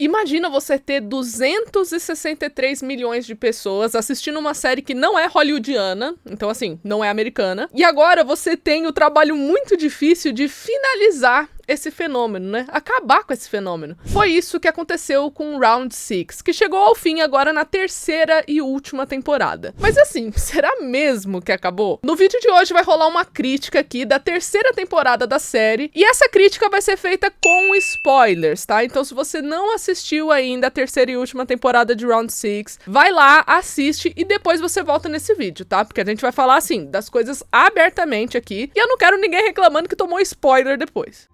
Imagina você ter 263 milhões de pessoas assistindo uma série que não é hollywoodiana, então assim, não é americana, e agora você tem o trabalho muito difícil de finalizar esse fenômeno, né? Acabar com esse fenômeno. Foi isso que aconteceu com Round 6, que chegou ao fim agora na terceira e última temporada. Mas assim, será mesmo que acabou? No vídeo de hoje vai rolar uma crítica aqui da terceira temporada da série, e essa crítica vai ser feita com spoilers, tá? Então se você não assistiu ainda a terceira e última temporada de Round 6, vai lá, assiste e depois você volta nesse vídeo, tá? Porque a gente vai falar assim, das coisas abertamente aqui, e eu não quero ninguém reclamando que tomou spoiler depois.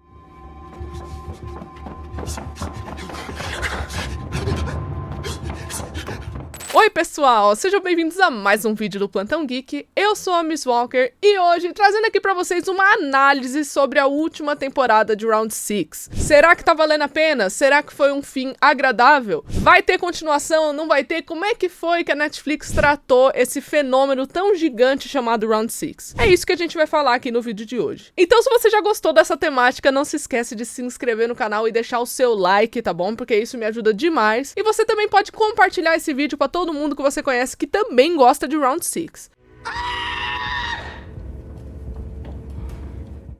Oi pessoal, sejam bem-vindos a mais um vídeo do Plantão Geek. Eu sou a Miss Walker e hoje trazendo aqui pra vocês uma análise sobre a última temporada de Round 6. Será que tá valendo a pena? Será que foi um fim agradável? Vai ter continuação? Não vai ter? Como é que foi que a Netflix tratou esse fenômeno tão gigante chamado Round 6? É isso que a gente vai falar aqui no vídeo de hoje. Então se você já gostou dessa temática, não se esquece de se inscrever no canal e deixar o seu like, tá bom? Porque isso me ajuda demais. E você também pode compartilhar esse vídeo pra todo mundo que você conhece que também gosta de Round 6.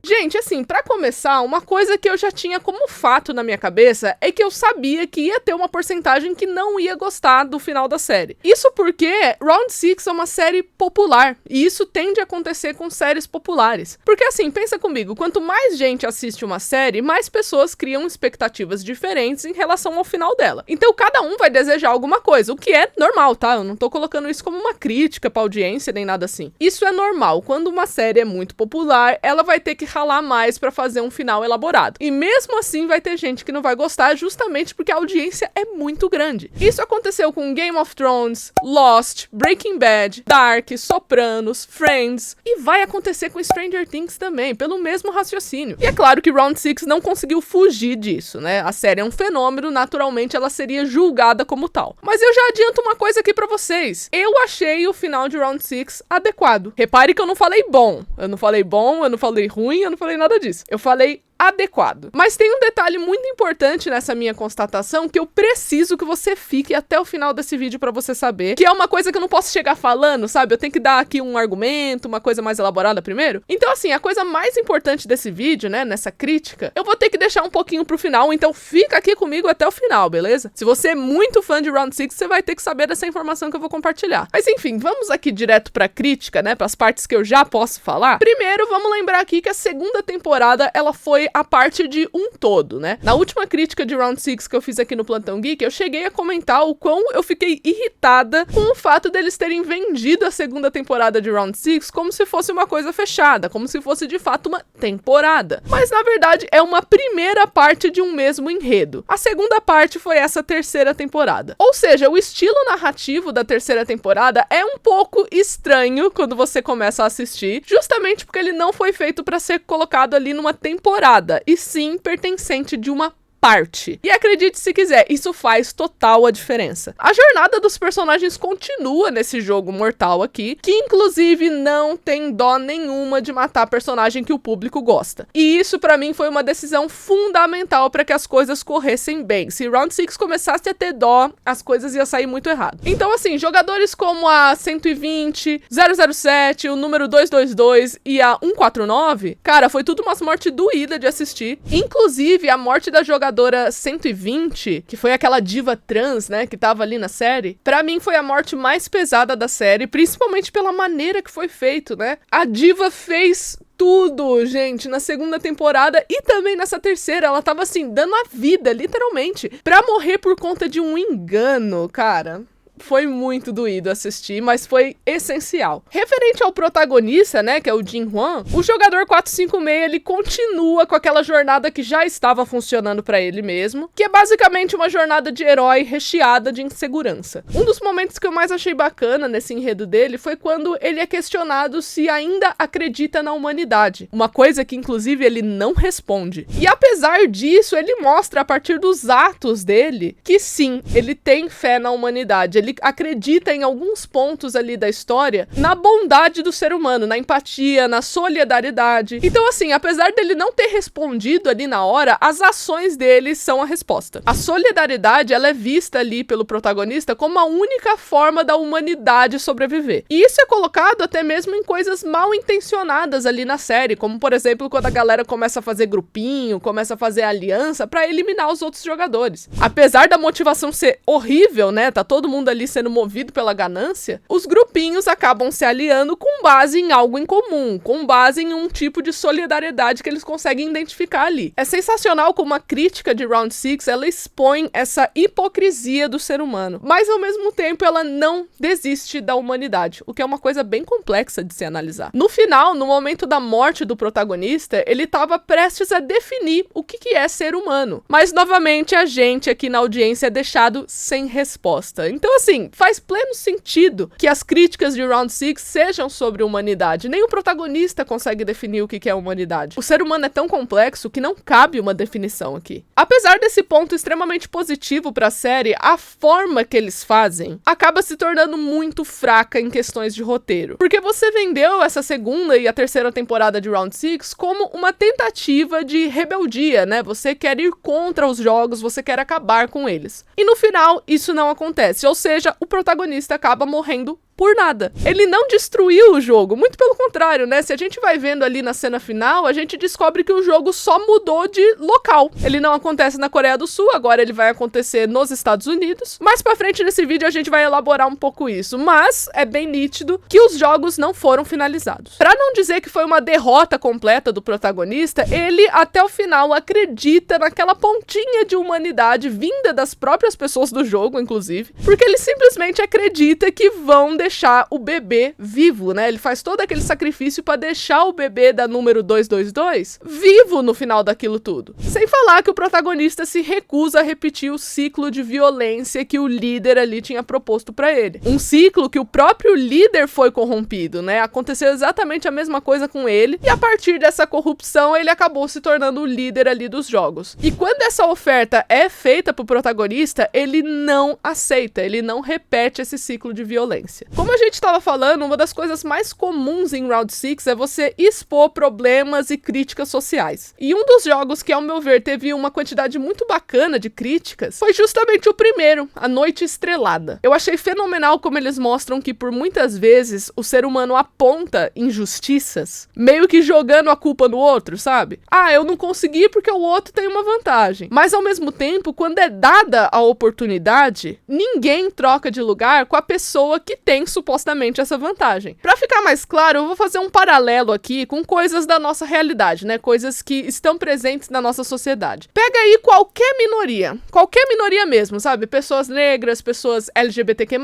Gente, assim, pra começar, uma coisa que eu já tinha como fato na minha cabeça é que eu sabia que ia ter uma porcentagem que não ia gostar do final da série. Isso porque Round 6 é uma série popular, e isso tende a acontecer com séries populares. Porque assim, pensa comigo, quanto mais gente assiste uma série, mais pessoas criam expectativas diferentes em relação ao final dela. Então cada um vai desejar alguma coisa, o que é normal, tá? Eu não tô colocando isso como uma crítica pra audiência, nem nada assim. Isso é normal, quando uma série é muito popular, ela vai ter que ralar mais pra fazer um final elaborado. E mesmo assim vai ter gente que não vai gostar justamente porque a audiência é muito grande. Isso aconteceu com Game of Thrones, Lost, Breaking Bad, Dark, Sopranos, Friends, e vai acontecer com Stranger Things também, pelo mesmo raciocínio. E é claro que Round 6 não conseguiu fugir disso, né? A série é um fenômeno, naturalmente ela seria julgada como tal. Mas eu já adianto uma coisa aqui pra vocês. Eu achei o final de Round 6 adequado. Repare que eu não falei bom. Eu não falei ruim, eu não falei nada disso. Eu falei adequado. Mas tem um detalhe muito importante nessa minha constatação que eu preciso que você fique até o final desse vídeo pra você saber, que é uma coisa que eu não posso chegar falando, sabe? Eu tenho que dar aqui um argumento, uma coisa mais elaborada primeiro. Então assim, a coisa mais importante desse vídeo, né, nessa crítica, eu vou ter que deixar um pouquinho pro final, então fica aqui comigo até o final, beleza? Se você é muito fã de Round 6, você vai ter que saber dessa informação que eu vou compartilhar. Mas enfim, vamos aqui direto pra crítica, né, pras partes que eu já posso falar. Primeiro, vamos lembrar aqui que a segunda temporada, ela foi a parte de um todo, né? Na última crítica de Round 6 que eu fiz aqui no Plantão Geek, eu cheguei a comentar o quão eu fiquei irritada com o fato deles terem vendido a segunda temporada de Round 6 como se fosse uma coisa fechada, como se fosse de fato uma temporada. Mas na verdade é uma primeira parte de um mesmo enredo. A segunda parte foi essa terceira temporada. Ou seja, o estilo narrativo da terceira temporada é um pouco estranho quando você começa a assistir, justamente porque ele não foi feito para ser colocado ali numa temporada, e sim pertencente de uma parte. E acredite se quiser, isso faz total a diferença. A jornada dos personagens continua nesse jogo mortal aqui, que inclusive não tem dó nenhuma de matar personagem que o público gosta. E isso pra mim foi uma decisão fundamental para que as coisas corressem bem. Se Round 6 começasse a ter dó, as coisas iam sair muito errado. Então assim, jogadores como a 120, 007, o número 222 e a 149, cara, foi tudo umas mortes doídas de assistir. Inclusive a morte da jogadora 120, que foi aquela diva trans, né, que tava ali na série, pra mim foi a morte mais pesada da série, principalmente pela maneira que foi feito, né? A diva fez tudo, gente, na segunda temporada e também nessa terceira, ela tava assim, dando a vida, literalmente, pra morrer por conta de um engano, cara. Foi muito doído assistir, mas foi essencial. Referente ao protagonista, né, que é o Jin Hwan, o jogador 456, ele continua com aquela jornada que já estava funcionando pra ele mesmo, que é basicamente uma jornada de herói recheada de insegurança. Um dos momentos que eu mais achei bacana nesse enredo dele foi quando ele é questionado se ainda acredita na humanidade, uma coisa que inclusive ele não responde. E apesar disso, ele mostra a partir dos atos dele que sim, ele tem fé na humanidade. Ele acredita em alguns pontos ali da história na bondade do ser humano, na empatia, na solidariedade. Então, assim, apesar dele não ter respondido ali na hora, as ações dele são a resposta. A solidariedade, ela é vista ali pelo protagonista como a única forma da humanidade sobreviver. E isso é colocado até mesmo em coisas mal intencionadas ali na série, como, por exemplo, quando a galera começa a fazer grupinho, começa a fazer aliança pra eliminar os outros jogadores. Apesar da motivação ser horrível, né, tá todo mundo ali sendo movido pela ganância, os grupinhos acabam se aliando com base em algo em comum, com base em um tipo de solidariedade que eles conseguem identificar ali. É sensacional como a crítica de Round 6, ela expõe essa hipocrisia do ser humano, mas ao mesmo tempo ela não desiste da humanidade, o que é uma coisa bem complexa de se analisar. No final, no momento da morte do protagonista, ele estava prestes a definir o que é ser humano, mas novamente a gente aqui na audiência é deixado sem resposta. Então, assim, faz pleno sentido que as críticas de Round 6 sejam sobre humanidade. Nem o protagonista consegue definir o que é humanidade. O ser humano é tão complexo que não cabe uma definição aqui. Apesar desse ponto extremamente positivo para a série, a forma que eles fazem acaba se tornando muito fraca em questões de roteiro. Porque você vendeu essa segunda e a terceira temporada de Round 6 como uma tentativa de rebeldia, né? Você quer ir contra os jogos, você quer acabar com eles. E no final, isso não acontece. Ou seja, o protagonista acaba morrendo por nada. Ele não destruiu o jogo, muito pelo contrário, né? Se a gente vai vendo ali na cena final, a gente descobre que o jogo só mudou de local. Ele não acontece na Coreia do Sul, agora ele vai acontecer nos Estados Unidos. Mais pra frente nesse vídeo a gente vai elaborar um pouco isso, mas é bem nítido que os jogos não foram finalizados. Pra não dizer que foi uma derrota completa do protagonista, ele até o final acredita naquela pontinha de humanidade vinda das próprias pessoas do jogo, inclusive, porque ele simplesmente acredita que vão deixar o bebê vivo, né? Ele faz todo aquele sacrifício pra deixar o bebê da número 222 vivo no final daquilo tudo. Sem falar que o protagonista se recusa a repetir o ciclo de violência que o líder ali tinha proposto pra ele. Um ciclo que o próprio líder foi corrompido, né? Aconteceu exatamente a mesma coisa com ele e a partir dessa corrupção ele acabou se tornando o líder ali dos jogos. E quando essa oferta é feita pro protagonista, ele não aceita, ele não repete esse ciclo de violência. Como a gente estava falando, uma das coisas mais comuns em Round 6 é você expor problemas e críticas sociais. E um dos jogos que, ao meu ver, teve uma quantidade muito bacana de críticas foi justamente o primeiro, A Noite Estrelada. Eu achei fenomenal como eles mostram que, por muitas vezes, o ser humano aponta injustiças, meio que jogando a culpa no outro, sabe? Ah, eu não consegui porque o outro tem uma vantagem. Mas, ao mesmo tempo, quando é dada a oportunidade, ninguém troca de lugar com a pessoa que tem supostamente essa vantagem. Pra ficar mais claro, eu vou fazer um paralelo aqui com coisas da nossa realidade, né? Coisas que estão presentes na nossa sociedade. Pega aí qualquer minoria mesmo, sabe? Pessoas negras, pessoas LGBTQ+,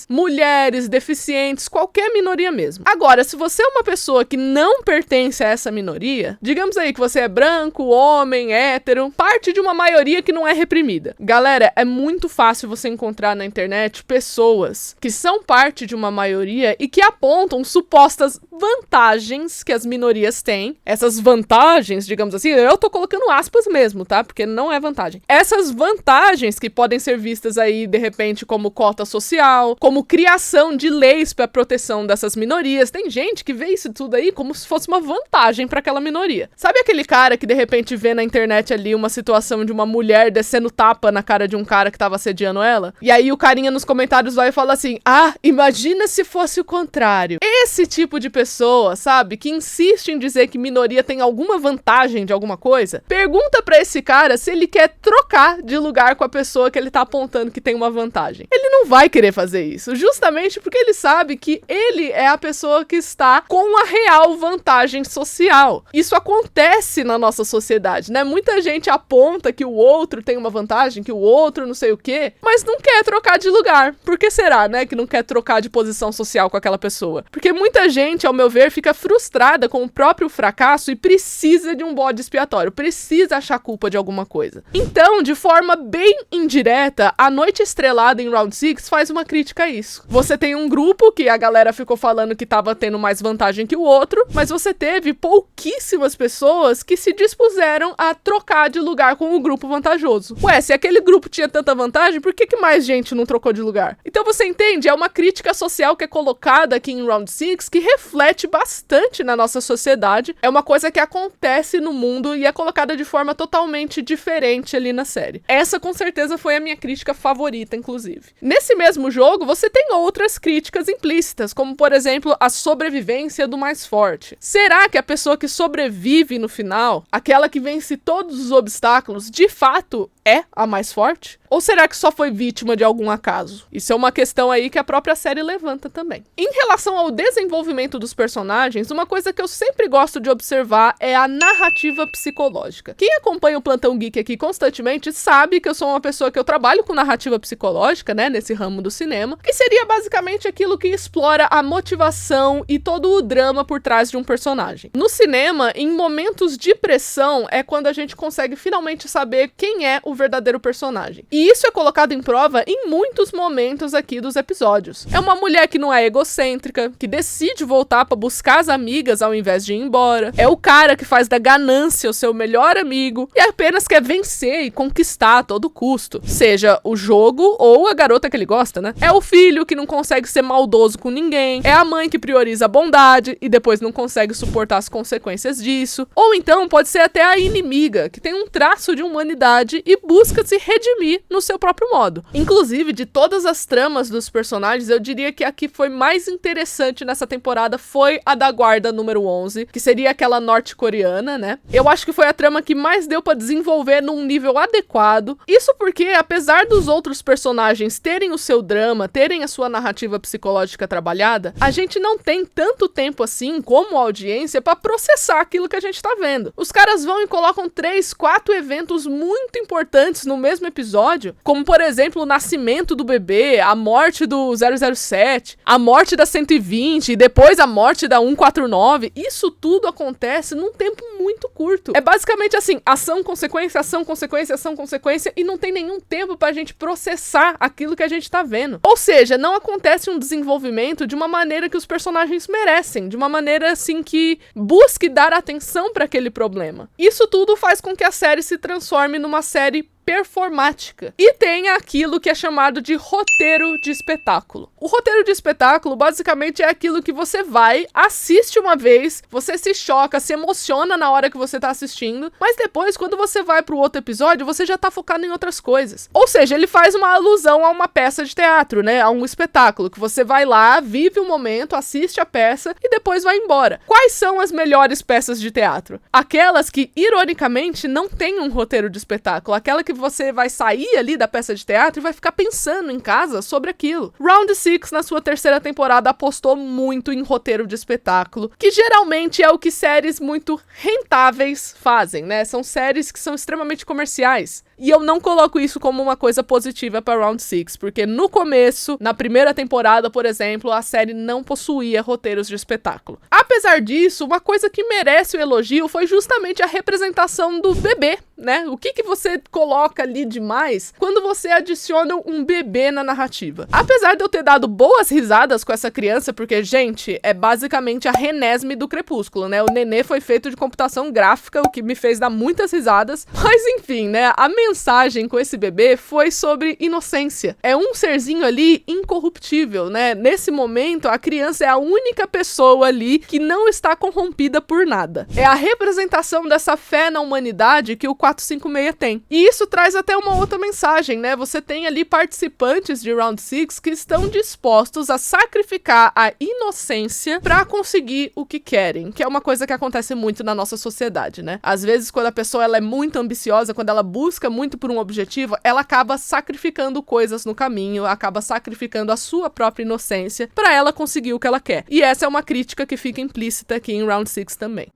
mulheres, deficientes, qualquer minoria mesmo. Agora, se você é uma pessoa que não pertence a essa minoria, digamos aí que você é branco, homem, hétero, parte de uma maioria que não é reprimida. Galera, é muito fácil você encontrar na internet pessoas que são parte de uma maioria e que apontam supostas vantagens que as minorias têm. Essas vantagens, digamos assim, eu tô colocando aspas mesmo, tá? Porque não é vantagem. Essas vantagens que podem ser vistas aí, de repente, como cota social, como criação de leis para proteção dessas minorias. Tem gente que vê isso tudo aí como se fosse uma vantagem para aquela minoria. Sabe aquele cara que de repente vê na internet ali uma situação de uma mulher descendo tapa na cara de um cara que tava assediando ela? E aí o carinha nos comentários vai e fala assim: ah, imagina se fosse o contrário. Esse tipo de pessoa, sabe, que insiste em dizer que minoria tem alguma vantagem de alguma coisa, pergunta pra esse cara se ele quer trocar de lugar com a pessoa que ele tá apontando que tem uma vantagem. Ele não vai querer fazer isso, justamente porque ele sabe que ele é a pessoa que está com a real vantagem social. Isso acontece na nossa sociedade, né? Muita gente aponta que o outro tem uma vantagem, que o outro não sei o quê, mas não quer trocar de lugar. Por que será, né, que não quer trocar mudar de posição social com aquela pessoa. Porque muita gente, ao meu ver, fica frustrada com o próprio fracasso e precisa de um bode expiatório, precisa achar culpa de alguma coisa. Então, de forma bem indireta, A Noite Estrelada em Round 6 faz uma crítica a isso. Você tem um grupo que a galera ficou falando que tava tendo mais vantagem que o outro, mas você teve pouquíssimas pessoas que se dispuseram a trocar de lugar com o grupo vantajoso. Ué, se aquele grupo tinha tanta vantagem, por que mais gente não trocou de lugar? Então você entende? É uma crítica social que é colocada aqui em Round 6 que reflete bastante na nossa sociedade. É uma coisa que acontece no mundo e é colocada de forma totalmente diferente ali na série. Essa com certeza foi a minha crítica favorita, inclusive. Nesse mesmo jogo, você tem outras críticas implícitas, como por exemplo, a sobrevivência do mais forte. Será que a pessoa que sobrevive no final, aquela que vence todos os obstáculos, de fato é a mais forte? Ou será que só foi vítima de algum acaso? Isso é uma questão aí que a própria série levanta também. Em relação ao desenvolvimento dos personagens, uma coisa que eu sempre gosto de observar é a narrativa psicológica. Quem acompanha o Plantão Geek aqui constantemente sabe que eu sou uma pessoa que eu trabalho com narrativa psicológica, né, nesse ramo do cinema, que seria basicamente aquilo que explora a motivação e todo o drama por trás de um personagem. No cinema, em momentos de pressão, é quando a gente consegue finalmente saber quem é o verdadeiro personagem. E isso é colocado em prova em muitos momentos aqui dos episódios. É uma mulher que não é egocêntrica, que decide voltar pra buscar as amigas ao invés de ir embora. É o cara que faz da ganância o seu melhor amigo e apenas quer vencer e conquistar a todo custo. Seja o jogo ou a garota que ele gosta, né? É o filho que não consegue ser maldoso com ninguém. É a mãe que prioriza a bondade e depois não consegue suportar as consequências disso. Ou então pode ser até a inimiga, que tem um traço de humanidade e busca se redimir no seu próprio modo. Inclusive, de todas as tramas dos personagens, eu diria que a que foi mais interessante nessa temporada foi a da guarda número 11, que seria aquela norte-coreana, né? Eu acho que foi a trama que mais deu pra desenvolver num nível adequado. Isso porque, apesar dos outros personagens terem o seu drama, terem a sua narrativa psicológica trabalhada, a gente não tem tanto tempo assim, como audiência, pra processar aquilo que a gente tá vendo. Os caras vão e colocam 3, 4 eventos muito importantes no mesmo episódio, como por exemplo o nascimento do bebê, a morte do 007, a morte da 120 e depois a morte da 149. Isso tudo acontece num tempo muito curto. É basicamente assim, ação, consequência, ação, consequência, ação, consequência, e não tem nenhum tempo pra gente processar aquilo que a gente tá vendo. Ou seja, não acontece um desenvolvimento de uma maneira que os personagens merecem, de uma maneira assim que busque dar atenção pra aquele problema. Isso tudo faz com que a série se transforme numa série performática. E tem aquilo que é chamado de roteiro de espetáculo. O roteiro de espetáculo basicamente é aquilo que você vai, assiste uma vez, você se choca, se emociona na hora que você tá assistindo, mas depois, quando você vai pro outro episódio, você já tá focado em outras coisas. Ou seja, ele faz uma alusão a uma peça de teatro, né? A um espetáculo, que você vai lá, vive um momento, assiste a peça e depois vai embora. Quais são as melhores peças de teatro? Aquelas que, ironicamente, não têm um roteiro de espetáculo. Aquela que você vai sair ali da peça de teatro e vai ficar pensando em casa sobre aquilo. Round 6, na sua terceira temporada, apostou muito em roteiro de espetáculo, que geralmente é o que séries muito rentáveis fazem, né? São séries que são extremamente comerciais. E eu não coloco isso como uma coisa positiva para Round 6, porque no começo, na primeira temporada, por exemplo, a série não possuía roteiros de espetáculo. Apesar disso, uma coisa que merece o elogio foi justamente a representação do bebê, né? O que você coloca ali demais quando você adiciona um bebê na narrativa. Apesar de eu ter dado boas risadas com essa criança, porque, gente, é basicamente a Renesmee do Crepúsculo, né? O nenê foi feito de computação gráfica, o que me fez dar muitas risadas. Mas, enfim, né? A mensagem com esse bebê foi sobre inocência. É um serzinho ali incorruptível, né? Nesse momento, a criança é a única pessoa ali que não está corrompida por nada. É a representação dessa fé na humanidade que o 456 tem. E isso traz até uma outra mensagem, né? Você tem ali participantes de Round 6 que estão dispostos a sacrificar a inocência pra conseguir o que querem, que é uma coisa que acontece muito na nossa sociedade, né? Às vezes, quando a pessoa ela é muito ambiciosa, quando ela busca muito por um objetivo, ela acaba sacrificando coisas no caminho, acaba sacrificando a sua própria inocência pra ela conseguir o que ela quer. E essa é uma crítica que fica implícita aqui em Round 6 também.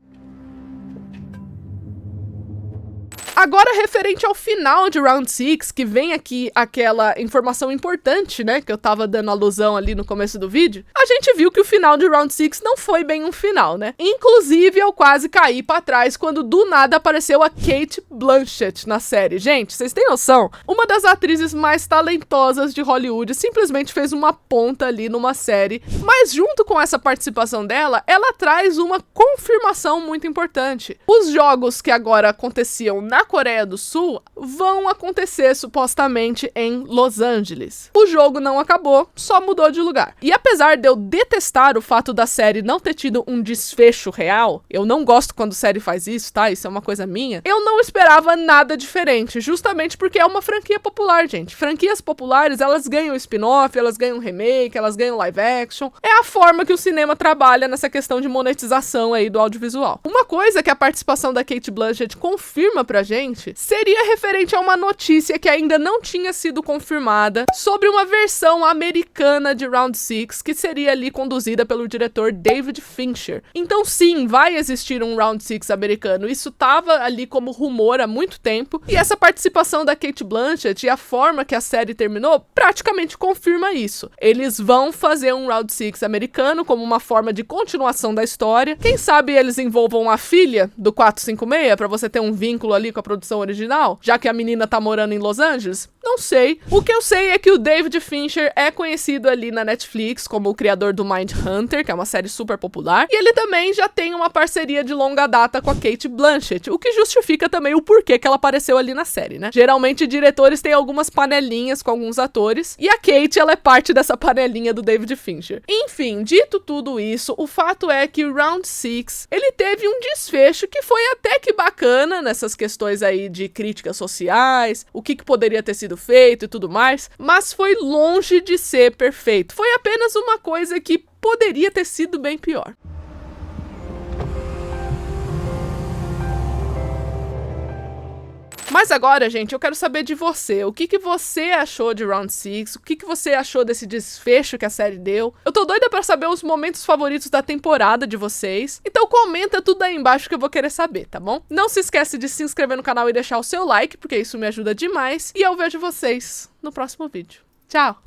Agora, referente ao final de Round 6, que vem aqui aquela informação importante, né, que eu tava dando alusão ali no começo do vídeo, a gente viu que o final de Round 6 não foi bem um final, né? Inclusive, eu quase caí pra trás quando do nada apareceu a Cate Blanchett na série. Gente, vocês têm noção? Uma das atrizes mais talentosas de Hollywood simplesmente fez uma ponta ali numa série, mas junto com essa participação dela, ela traz uma confirmação muito importante. Os jogos que agora aconteciam na Coreia do Sul vão acontecer supostamente em Los Angeles. O jogo não acabou, só mudou de lugar. E apesar de eu detestar o fato da série não ter tido um desfecho real, eu não gosto quando série faz isso, tá? Isso é uma coisa minha. Eu não esperava nada diferente, justamente porque é uma franquia popular, gente. Franquias populares, elas ganham spin-off, elas ganham remake, elas ganham live action. É a forma que o cinema trabalha nessa questão de monetização aí do audiovisual. Uma coisa que a participação da Cate Blanchett confirma pra gente seria referente a uma notícia que ainda não tinha sido confirmada sobre uma versão americana de Round 6 que seria ali conduzida pelo diretor David Fincher. Então sim, vai existir um Round 6 americano. Isso tava ali como rumor há muito tempo e essa participação da Cate Blanchett e a forma que a série terminou praticamente confirma isso. Eles vão fazer um Round 6 americano como uma forma de continuação da história. Quem sabe eles envolvam a filha do 456 pra você ter um vínculo ali com a produção original, já que a menina tá morando em Los Angeles? Não sei. O que eu sei é que o David Fincher é conhecido ali na Netflix como o criador do Mindhunter, que é uma série super popular, e ele também já tem uma parceria de longa data com a Cate Blanchett, o que justifica também o porquê que ela apareceu ali na série, né? Geralmente diretores têm algumas panelinhas com alguns atores, e a Cate, ela é parte dessa panelinha do David Fincher. Enfim, dito tudo isso, o fato é que o Round 6, ele teve um desfecho que foi até que bacana nessas questões aí de críticas sociais, o que poderia ter sido feito e tudo mais, mas foi longe de ser perfeito. Foi apenas uma coisa que poderia ter sido bem pior. Mas agora, gente, eu quero saber de você. O que você achou de Round 6? O que você achou desse desfecho que a série deu? Eu tô doida pra saber os momentos favoritos da temporada de vocês. Então comenta tudo aí embaixo que eu vou querer saber, tá bom? Não se esquece de se inscrever no canal e deixar o seu like, porque isso me ajuda demais. E eu vejo vocês no próximo vídeo. Tchau!